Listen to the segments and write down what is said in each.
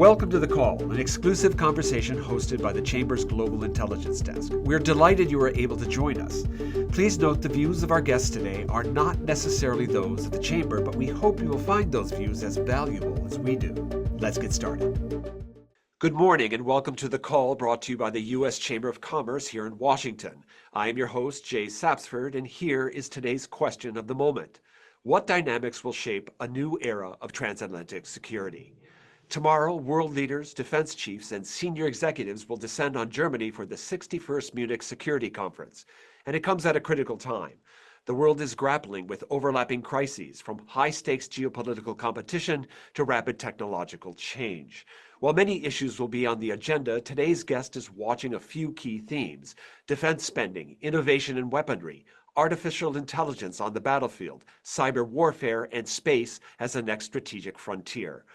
Welcome to The Call, an exclusive conversation hosted by the Chamber's Global Intelligence Desk. We're delighted you are able to join us. Please note the views of our guests today are not necessarily those of the Chamber, but we hope you will find those views as valuable as we do. Let's get started. Good morning and welcome to The Call, brought to you by the U.S. Chamber of Commerce here in Washington. I am your host, Jay Sapsford, and here is today's question of the moment. What dynamics will shape a new era of transatlantic security? Tomorrow, world leaders, defense chiefs, and senior executives will descend on Germany for the 61st Munich Security Conference, and it comes at a critical time. The world is grappling with overlapping crises, from high-stakes geopolitical competition to rapid technological change. While many issues will be on the agenda, today's guest is watching a few key themes: defense spending, innovation in weaponry, artificial intelligence on the battlefield, cyber warfare, and space as the next strategic frontier.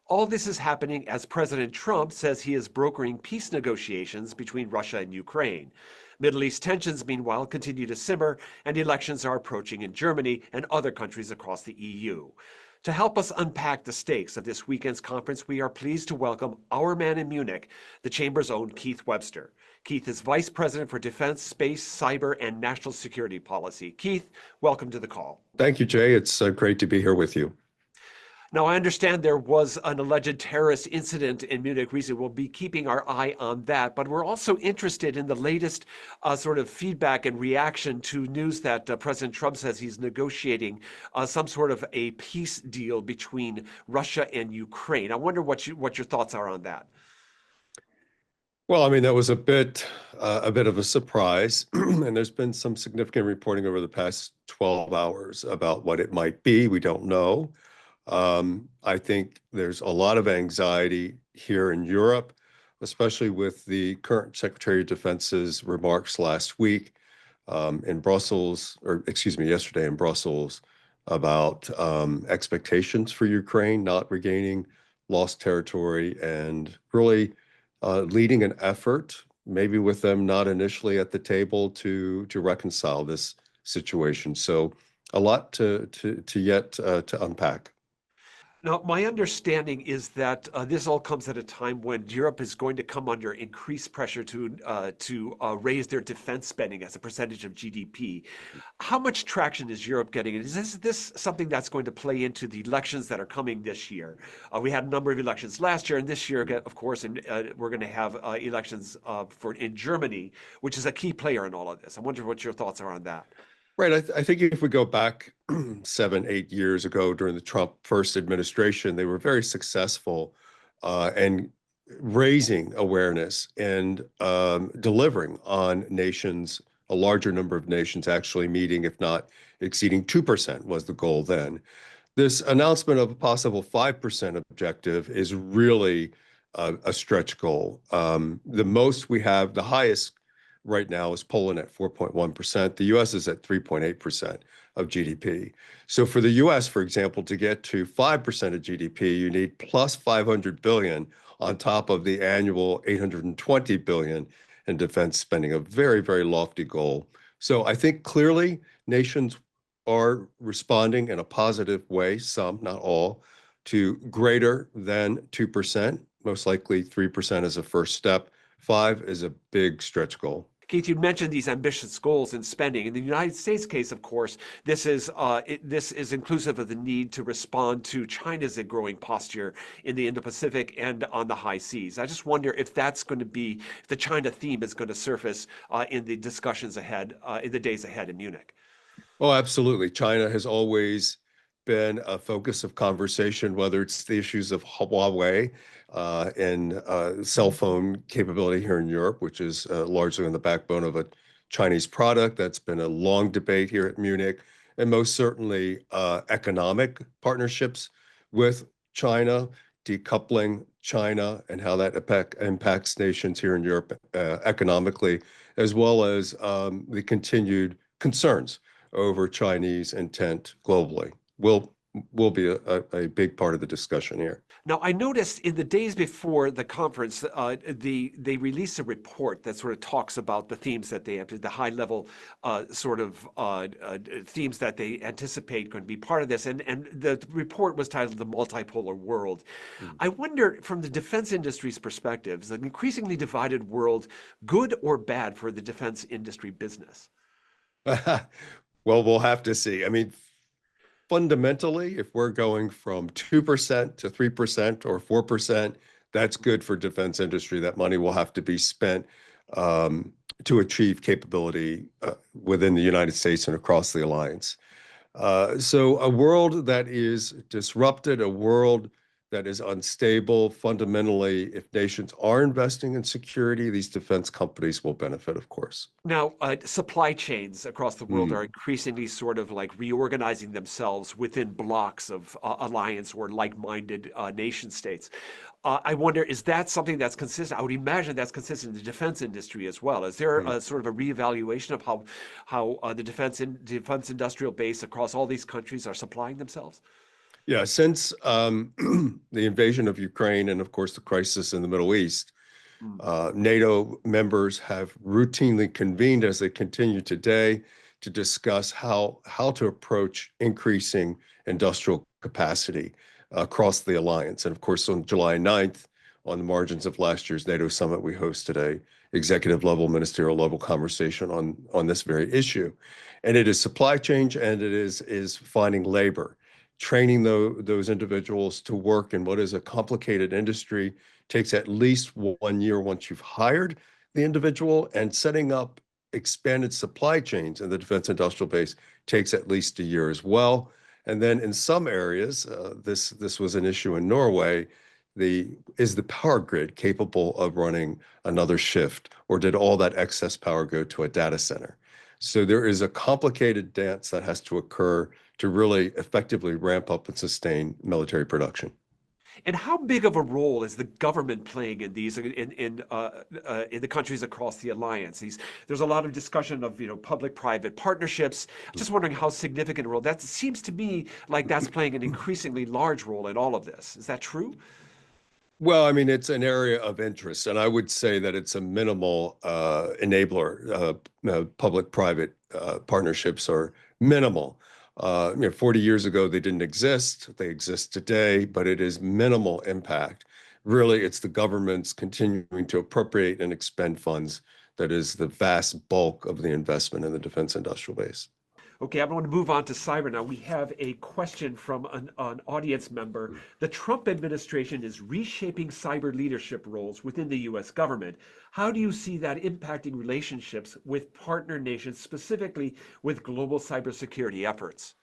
All this is happening as President Trump says he is brokering peace negotiations between Russia and Ukraine. Middle East tensions, meanwhile, continue to simmer, and elections are approaching in Germany and other countries across the EU. To help us unpack the stakes of this weekend's conference, we are pleased to welcome our man in Munich, the Chamber's own Keith Webster. Keith is Vice President for Defense, Space, Cyber, and National Security Policy. Keith, welcome to The Call. Thank you, Jay. It's great to be here with you. Now, I understand there was an alleged terrorist incident in Munich recently. We'll be keeping our eye on that, but we're also interested in the latest sort of feedback and reaction to news that President Trump says he's negotiating some sort of a peace deal between Russia and Ukraine. I wonder what your thoughts are on that. Well, I mean, that was a bit of a surprise, and there's been some significant reporting over the past 12 hours about what it might be. We don't know. I think there's a lot of anxiety here in Europe, especially with the current Secretary of Defense's remarks last week in Brussels, or excuse me, yesterday in Brussels, about expectations for Ukraine not regaining lost territory and really leading an effort, maybe with them not initially at the table, to reconcile this situation. So a lot to yet to unpack. Now, my understanding is that this all comes at a time when Europe is going to come under increased pressure to raise their defense spending as a percentage of GDP. How much traction is Europe getting? Is this something that's going to play into the elections that are coming this year? We had a number of elections last year, and this year, of course, we're going to have elections in Germany, which is a key player in all of this. I wonder what your thoughts are on that. Right. I think if we go back 7-8 years ago during the Trump first administration, they were very successful in raising awareness and delivering on nations, a larger number of nations actually meeting, if not exceeding 2% was the goal then. This announcement of a possible 5% objective is really a stretch goal. The most we have, the highest right now is Poland at 4.1%. The U.S. is at 3.8% of GDP. So for the U.S., for example, to get to 5% of GDP, you need plus 500 billion on top of the annual 820 billion in defense spending, a very, very lofty goal. So I think clearly nations are responding in a positive way, some, not all, to greater than 2%, most likely 3% as a first step. 5 is a big stretch goal. Keith, you mentioned these ambitious goals in spending. In the United States case, of course, this is inclusive of the need to respond to China's growing posture in the Indo-Pacific and on the high seas. I just wonder if that's going to be, if the China theme is going to surface in the discussions ahead, in the days ahead in Munich. Oh, absolutely. China has always been a focus of conversation, whether it's the issues of Huawei and cell phone capability here in Europe, which is largely on the backbone of a Chinese product. That's been a long debate here at Munich, and most certainly economic partnerships with China, decoupling China and how that impacts nations here in Europe economically, as well as the continued concerns over Chinese intent globally will be a big part of the discussion here. Now, I noticed in the days before the conference, they released a report that sort of talks about the themes that they have, the high level themes that they anticipate going to be part of this. And the report was titled The Multipolar World. I wonder, from the defense industry's perspective, is an increasingly divided world good or bad for the defense industry business? Well, we'll have to see. I mean, fundamentally, if we're going from 2% to 3% or 4%, that's good for defense industry. That money will have to be spent to achieve capability within the United States and across the alliance. So a world that is disrupted, a world that is unstable, fundamentally, if nations are investing in security, these defense companies will benefit, of course. Now, supply chains across the world Mm. are increasingly sort of like reorganizing themselves within blocks of alliance or like-minded nation states. I wonder, is that something that's consistent? I would imagine that's consistent in the defense industry as well. Is there a sort of a reevaluation of how the defense industrial base across all these countries are supplying themselves? Yeah, since the invasion of Ukraine and, of course, the crisis in the Middle East, Mm. NATO members have routinely convened, as they continue today, to discuss how to approach increasing industrial capacity across the alliance. And of course, on July 9th, on the margins of last year's NATO summit, we hosted a executive level, ministerial level conversation on this very issue. And it is supply chain, and it is finding labor, training those individuals to work in what is a complicated industry. Takes at least 1 year once you've hired the individual, and setting up expanded supply chains in the defense industrial base takes at least a year as well. And then in some areas, this was an issue in Norway. Is the power grid capable of running another shift, or did all that excess power go to a data center? So there is a complicated dance that has to occur to really effectively ramp up and sustain military production. And how big of a role is the government playing in these in the countries across the alliance? There's a lot of discussion of public-private partnerships. Just wondering how significant a role that seems to me like that's playing an increasingly large role in all of this. Is that true? Well, I mean, it's an area of interest, and I would say that it's a minimal enabler. Public-private partnerships are minimal. 40 years ago, they didn't exist. They exist today, but it is minimal impact. Really, it's the government's continuing to appropriate and expend funds that is the vast bulk of the investment in the defense industrial base. Okay, I'm going to move on to cyber now. We have a question from an audience member. The Trump administration is reshaping cyber leadership roles within the U.S. government. How do you see that impacting relationships with partner nations, specifically with global cybersecurity efforts?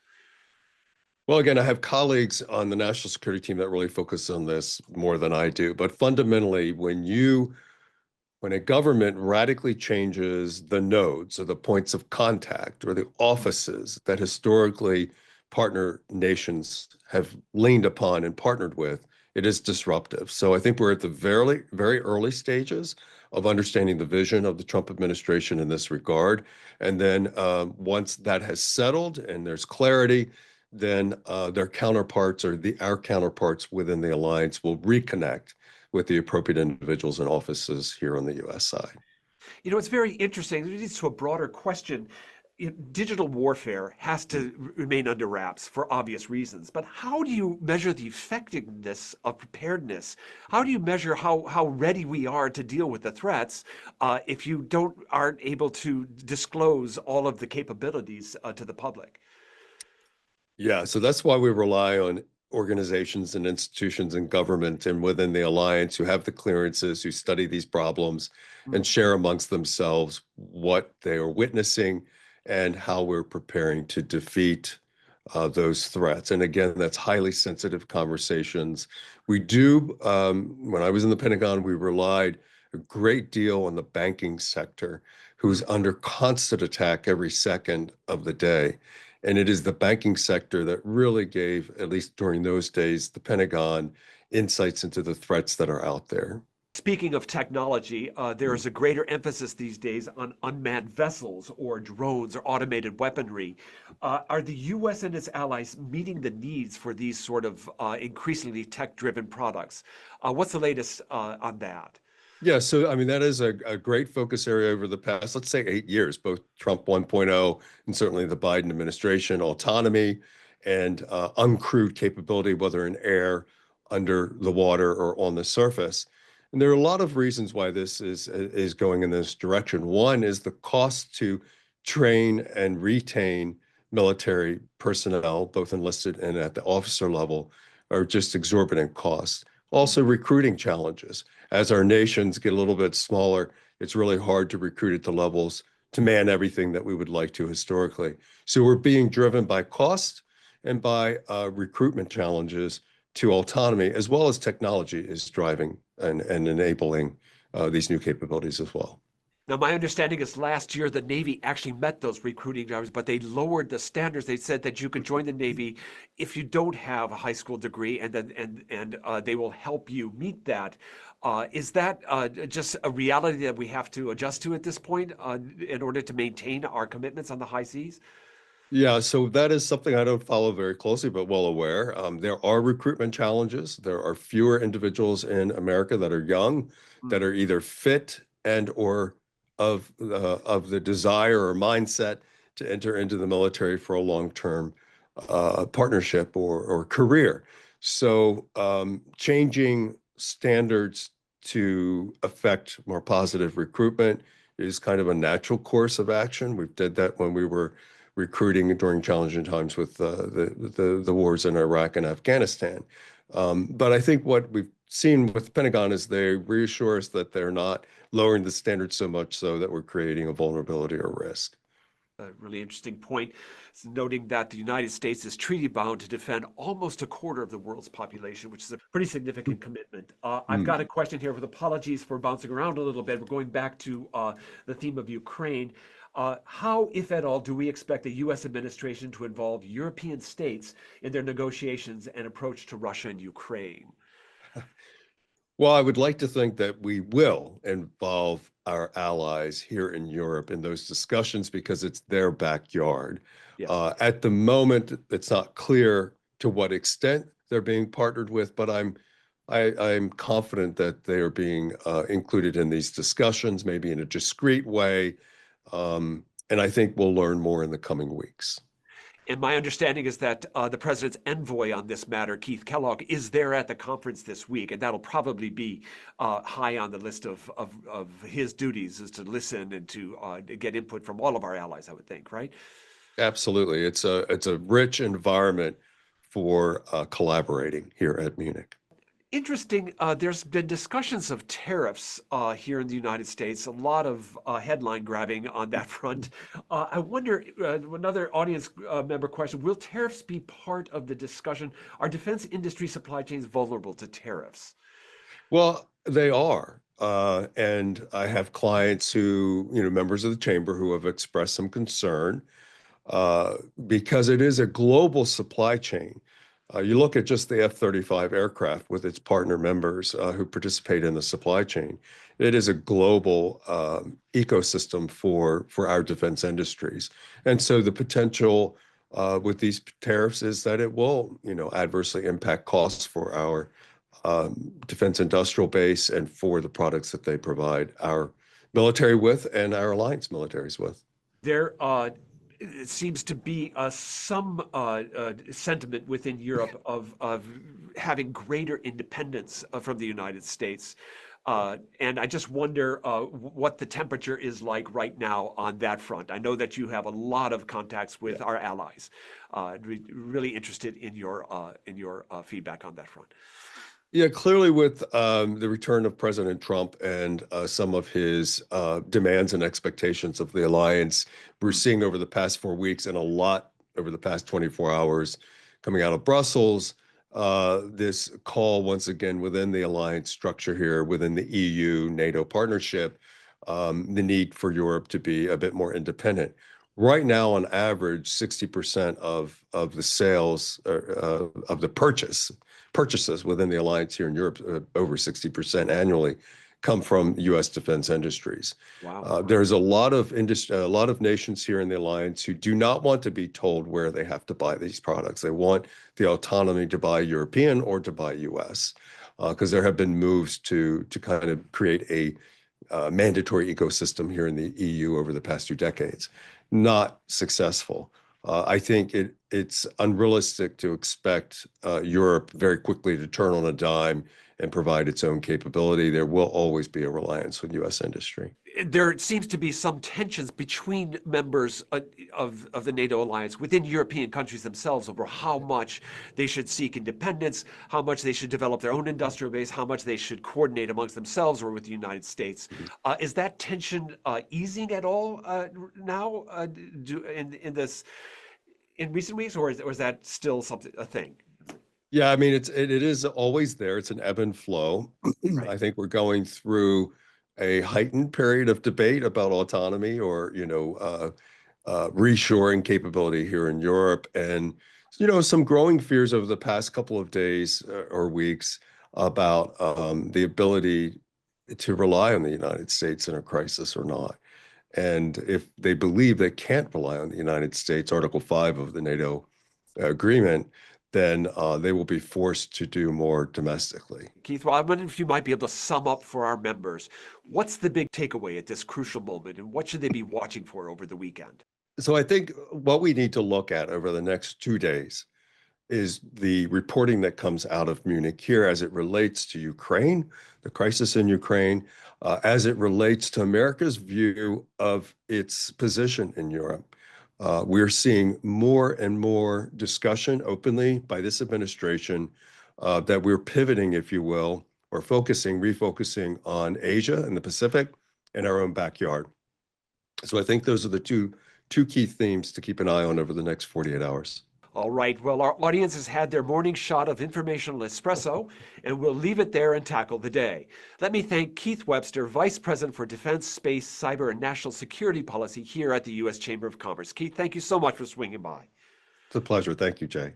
Well, again, I have colleagues on the national security team that really focus on this more than I do. But fundamentally, when a government radically changes the nodes or the points of contact or the offices that historically partner nations have leaned upon and partnered with, it is disruptive. So I think we're at the very, very early stages of understanding the vision of the Trump administration in this regard. And then once that has settled and there's clarity, then their counterparts or our counterparts within the alliance will reconnect with the appropriate individuals and offices here on the U.S. side. It's very interesting. It leads to a broader question. Digital warfare has to remain under wraps for obvious reasons. But how do you measure the effectiveness of preparedness? How do you measure how ready we are to deal with the threats if you aren't able to disclose all of the capabilities to the public? Yeah, so that's why we rely on organizations and institutions and government and within the alliance who have the clearances, who study these problems and share amongst themselves what they are witnessing and how we're preparing to defeat those threats. And again, that's highly sensitive conversations. We do, when I was in the Pentagon, we relied a great deal on the banking sector, who's under constant attack every second of the day. And it is the banking sector that really gave, at least during those days, the Pentagon insights into the threats that are out there. Speaking of technology, there is a greater emphasis these days on unmanned vessels or drones or automated weaponry. Are the U.S. and its allies meeting the needs for these sort of increasingly tech-driven products? What's the latest on that? Yeah, so I mean, that is a great focus area over the past, let's say, 8 years, both Trump 1.0 and certainly the Biden administration, autonomy and uncrewed capability, whether in air, under the water, or on the surface. And there are a lot of reasons why this is going in this direction. One is the cost to train and retain military personnel, both enlisted and at the officer level, are just exorbitant costs. Also, recruiting challenges. As our nations get a little bit smaller, it's really hard to recruit at the levels to man everything that we would like to historically. So we're being driven by cost and by recruitment challenges to autonomy, as well as technology is driving and enabling these new capabilities as well. Now, my understanding is last year the Navy actually met those recruiting drivers, but they lowered the standards. They said that you could join the Navy if you don't have a high school degree, and they will help you meet that. Is that just a reality that we have to adjust to at this point in order to maintain our commitments on the high seas? Yeah, so that is something I don't follow very closely, but well aware. There are recruitment challenges. There are fewer individuals in America that are young, that are either fit and or of the desire or mindset to enter into the military for a long-term partnership or career. So changing standards to affect more positive recruitment is kind of a natural course of action. We did that when we were recruiting during challenging times with the wars in Iraq and Afghanistan. But I think what we've seen with the Pentagon is they reassure us that they're not lowering the standards so much so that we're creating a vulnerability or risk. A really interesting point, noting that the United States is treaty bound to defend almost a quarter of the world's population, which is a pretty significant commitment. I've got a question here with apologies for bouncing around a little bit. We're going back to the theme of Ukraine. How, if at all, do we expect the U.S. administration to involve European states in their negotiations and approach to Russia and Ukraine? Well, I would like to think that we will involve our allies here in Europe in those discussions because it's their backyard. Yes. At the moment, it's not clear to what extent they're being partnered with, but I'm confident that they are being included in these discussions, maybe in a discreet way. And I think we'll learn more in the coming weeks. And my understanding is that the president's envoy on this matter, Keith Kellogg, is there at the conference this week, and that'll probably be high on the list of his duties, is to listen and to get input from all of our allies, I would think, right? Absolutely. It's a rich environment for collaborating here at Munich. Interesting. There's been discussions of tariffs here in the United States, a lot of headline grabbing on that front. I wonder, another audience member question, will tariffs be part of the discussion? Are defense industry supply chains vulnerable to tariffs? Well, they are. And I have clients who, members of the chamber who have expressed some concern because it is a global supply chain. You look at just the F-35 aircraft with its partner members who participate in the supply chain. It is a global ecosystem for our defense industries. And so the potential with these tariffs is that it will, adversely impact costs for our defense industrial base and for the products that they provide our military with and our alliance militaries with. There it seems to be some sentiment within Europe of having greater independence from the United States. And I just wonder what the temperature is like right now on that front. I know that you have a lot of contacts with our allies. Really interested in your feedback on that front. Yeah, clearly with the return of President Trump and some of his demands and expectations of the alliance, we're seeing over the past 4 weeks and a lot over the past 24 hours coming out of Brussels, this call once again within the alliance structure here, within the EU, NATO partnership, the need for Europe to be a bit more independent. Right now, on average, 60% of the sales of the purchases within the alliance here in Europe, over 60% annually, come from U.S. defense industries. Wow. There's a lot of a lot of nations here in the alliance who do not want to be told where they have to buy these products. They want the autonomy to buy European or to buy U.S. Because there have been moves to kind of create a mandatory ecosystem here in the EU over the past 2 decades. Not successful. I think it's unrealistic to expect Europe very quickly to turn on a dime and provide its own capability. There will always be a reliance on U.S. industry. There seems to be some tensions between members of the NATO alliance within European countries themselves over how much they should seek independence, how much they should develop their own industrial base, how much they should coordinate amongst themselves or with the United States. Is that tension easing at all now in recent weeks, or is that still a thing? Yeah, I mean, it is always there. It's an ebb and flow. Right. I think we're going through a heightened period of debate about autonomy or, reshoring capability here in Europe. And, some growing fears over the past couple of days or weeks about the ability to rely on the United States in a crisis or not. And if they believe they can't rely on the United States, Article 5 of the NATO agreement, then they will be forced to do more domestically. Keith, well, I wonder if you might be able to sum up for our members. What's the big takeaway at this crucial moment, and what should they be watching for over the weekend? So I think what we need to look at over the next 2 days is the reporting that comes out of Munich here as it relates to Ukraine, the crisis in Ukraine, as it relates to America's view of its position in Europe. We're seeing more and more discussion openly by this administration that we're pivoting, if you will, or refocusing on Asia and the Pacific and our own backyard. So I think those are the two key themes to keep an eye on over the next 48 hours. All right, well, our audience has had their morning shot of informational espresso, and we'll leave it there and tackle the day. Let me thank Keith Webster, Vice President for Defense, Space, Cyber, and National Security Policy here at the U.S. Chamber of Commerce. Keith, thank you so much for swinging by. It's a pleasure. Thank you, Jay.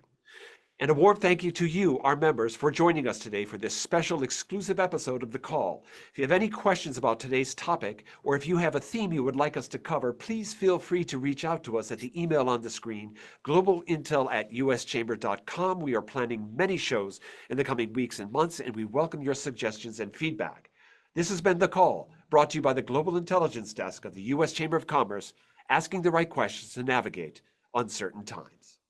And a warm thank you to you, our members, for joining us today for this special exclusive episode of The Call. If you have any questions about today's topic, or if you have a theme you would like us to cover, please feel free to reach out to us at the email on the screen, globalintel@uschamber.com. We are planning many shows in the coming weeks and months, and we welcome your suggestions and feedback. This has been The Call, brought to you by the Global Intelligence Desk of the U.S. Chamber of Commerce, asking the right questions to navigate uncertain times.